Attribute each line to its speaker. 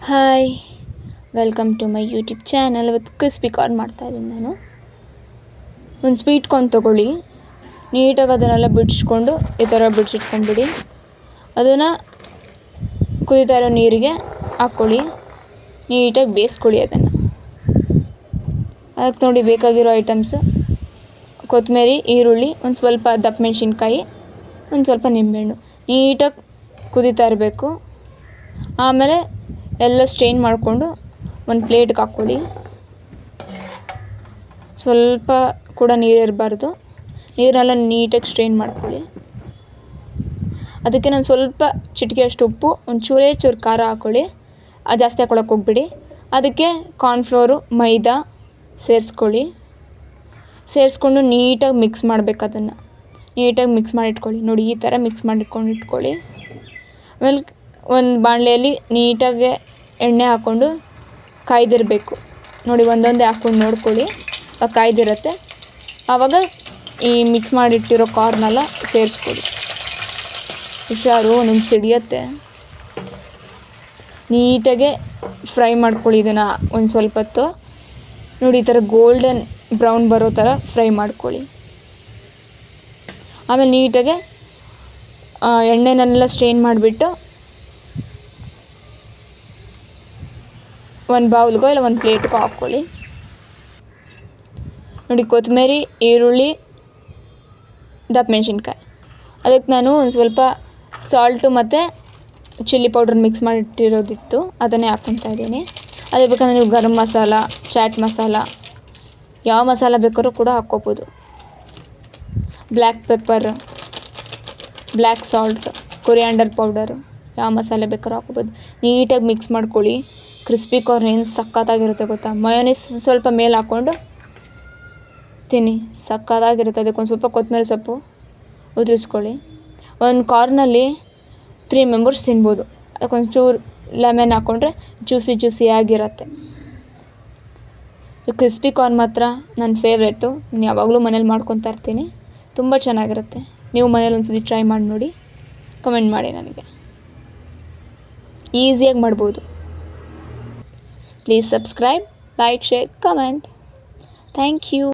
Speaker 1: Hi, welcome to my YouTube channel. ಇವತ್ತು crispy corn ಮಾಡ್ತಾಯಿದ್ದೀನಿ ನಾನು. ಒಂದು ಸ್ವೀಟ್ ಕಾರ್ನ್ ತೊಗೊಳ್ಳಿ, ನೀಟಾಗಿ ಅದನ್ನೆಲ್ಲ ಬಿಡಿಸ್ಕೊಂಡು ಈ ಥರ ಬಿಡಿಸಿಟ್ಕೊಂಡ್ಬಿಡಿ. ಅದನ್ನು ಕುದೀತಾ ಇರೋ ನೀರಿಗೆ ಹಾಕ್ಕೊಳ್ಳಿ, ನೀಟಾಗಿ ಬೇಯಿಸ್ಕೊಳ್ಳಿ. ಅದಕ್ಕೆ ನೋಡಿ ಬೇಕಾಗಿರೋ ಐಟಮ್ಸು: ಕೊತ್ತಂಬರಿ, ಈರುಳ್ಳಿ, ಒಂದು ಸ್ವಲ್ಪ ದಪ್ಪ ಮೆಣಸಿನ್ಕಾಯಿ, ಒಂದು ಸ್ವಲ್ಪ ನಿಂಬೆಹಣ್ಣು. ನೀಟಾಗಿ ಕುದೀತಾ ಇರಬೇಕು. ಆಮೇಲೆ ಎಲ್ಲ ಸ್ಟ್ರೈನ್ ಮಾಡಿಕೊಂಡು ಒಂದು ಪ್ಲೇಟ್ಗೆ ಹಾಕ್ಕೊಳ್ಳಿ. ಸ್ವಲ್ಪ ಕೂಡ ನೀರಿರಬಾರ್ದು, ನೀರೆಲ್ಲ ನೀಟಾಗಿ ಸ್ಟ್ರೈನ್ ಮಾಡ್ಕೊಳ್ಳಿ. ಅದಕ್ಕೆ ನಾನು ಸ್ವಲ್ಪ ಚಿಟಿಕೆಯಷ್ಟು ಉಪ್ಪು, ಒಂದು ಚೂರು ಖಾರ ಹಾಕ್ಕೊಳ್ಳಿ. ಜಾಸ್ತಿ ಹಾಕ್ಕೊಳಕ್ಕೆ ಹೋಗ್ಬಿಡಿ. ಅದಕ್ಕೆ ಕಾರ್ನ್ಫ್ಲೋರು, ಮೈದಾ ಸೇರಿಸ್ಕೊಂಡು ನೀಟಾಗಿ ಮಿಕ್ಸ್ ಮಾಡಬೇಕು. ಅದನ್ನು ನೀಟಾಗಿ ಮಿಕ್ಸ್ ಮಾಡಿ ಇಟ್ಕೊಳ್ಳಿ. ನೋಡಿ, ಈ ಥರ ಮಿಕ್ಸ್ ಮಾಡಿಟ್ಕೊಂಡು ಇಟ್ಕೊಳ್ಳಿ. ಆಮೇಲೆ ಒಂದು ಬಾಣಲೆಯಲ್ಲಿ ನೀಟಾಗಿ ಎಣ್ಣೆ ಹಾಕ್ಕೊಂಡು ಕಾಯ್ದಿರಬೇಕು. ನೋಡಿ, ಒಂದೊಂದೇ ಹಾಕ್ಕೊಂಡು ನೋಡ್ಕೊಳ್ಳಿ, ಕಾಯ್ದಿರತ್ತೆ. ಆವಾಗ ಈ ಮಿಕ್ಸ್ ಮಾಡಿಟ್ಟಿರೋ ಕಾರ್ನೆಲ್ಲ ಸೇರಿಸ್ಕೊಳ್ಳಿ. ಹುಷಾರು, ಒಂದೊಂದು ಸಿಡಿಯತ್ತೆ. ನೀಟಾಗೆ ಫ್ರೈ ಮಾಡ್ಕೊಳ್ಳಿ ಇದನ್ನು ಒಂದು ಸ್ವಲ್ಪ ಹೊತ್ತು. ನೋಡಿ, ಈ ಥರ ಗೋಲ್ಡನ್ ಬ್ರೌನ್ ಬರೋ ಥರ ಫ್ರೈ ಮಾಡ್ಕೊಳ್ಳಿ. ಆಮೇಲೆ ನೀಟಾಗೆ ಎಣ್ಣೆನೆಲ್ಲ ಸ್ಟ್ರೈನ್ ಮಾಡಿಬಿಟ್ಟು ಒಂದು ಬೌಲ್ಗೋ ಇಲ್ಲ ಒಂದು ಪ್ಲೇಟ್ಗೋ ಹಾಕ್ಕೊಳ್ಳಿ. ನೋಡಿ, ಕೊತ್ತಂಬರಿ, ಈರುಳ್ಳಿ, ದಪ್ಪ ಮೆಣಸಿನ್ಕಾಯಿ. ಅದಕ್ಕೆ ನಾನು ಒಂದು ಸ್ವಲ್ಪ ಸಾಲ್ಟು ಮತ್ತು ಚಿಲ್ಲಿ ಪೌಡ್ರ್ ಮಿಕ್ಸ್ ಮಾಡಿಟ್ಟಿರೋದಿತ್ತು, ಅದನ್ನೇ ಹಾಕ್ಕೊತಾ ಇದ್ದೀನಿ. ಅದೇ ಬೇಕಂದರೆ ನೀವು ಗರಂ ಮಸಾಲ, ಚಾಟ್ ಮಸಾಲ, ಯಾವ ಮಸಾಲ ಬೇಕಾದ್ರೂ ಕೂಡ ಹಾಕ್ಕೋಬೋದು. Black pepper, black salt, coriander powder, ಯಾವ ಮಸಾಲೆ ಬೇಕಾದ್ರೂ ಹಾಕ್ಕೋಬೋದು. ನೀಟಾಗಿ ಮಿಕ್ಸ್ ಮಾಡ್ಕೊಳ್ಳಿ. ಕ್ರಿಸ್ಪಿ ಕಾರ್ನ್ ಏನು ಸಕ್ಕತ್ತಾಗಿರುತ್ತೆ ಗೊತ್ತಾ? ಮಯೋನೀಸ್ ಸ್ವಲ್ಪ ಮೇಲೆ ಹಾಕ್ಕೊಂಡು ತಿನ್ನಿ, ಸಕ್ಕತ್ತಾಗಿರುತ್ತೆ. ಅದಕ್ಕೊಂದು ಸ್ವಲ್ಪ ಕೊತ್ತಂಬರಿ ಸೊಪ್ಪು ಉದುರಿಸ್ಕೊಳ್ಳಿ. ಒಂದು ಕಾರ್ನಲ್ಲಿ 3 ಮೆಂಬರ್ಸ್ ತಿನ್ಬೋದು. ಅದಕ್ಕೊಂದು ಚೂರು ಲೆಮನ್ ಹಾಕ್ಕೊಂಡ್ರೆ ಜ್ಯೂಸಿಯಾಗಿರುತ್ತೆ. ಕ್ರಿಸ್ಪಿ ಕಾರ್ನ್ ಮಾತ್ರ ನನ್ನ ಫೇವ್ರೇಟು. ನಾನು ಯಾವಾಗಲೂ ಮನೇಲಿ ಮಾಡ್ಕೊತಾ ಇರ್ತೀನಿ. ತುಂಬ ಚೆನ್ನಾಗಿರುತ್ತೆ. ನೀವು ಮನೇಲಿ ಒಂದ್ಸತಿ ಟ್ರೈ ಮಾಡಿ ನೋಡಿ, ಕಮೆಂಟ್ ಮಾಡಿ ನನಗೆ. ಈಸಿಯಾಗಿ ಮಾಡ್ಬೋದು. Please subscribe, like, share, comment. Thank you.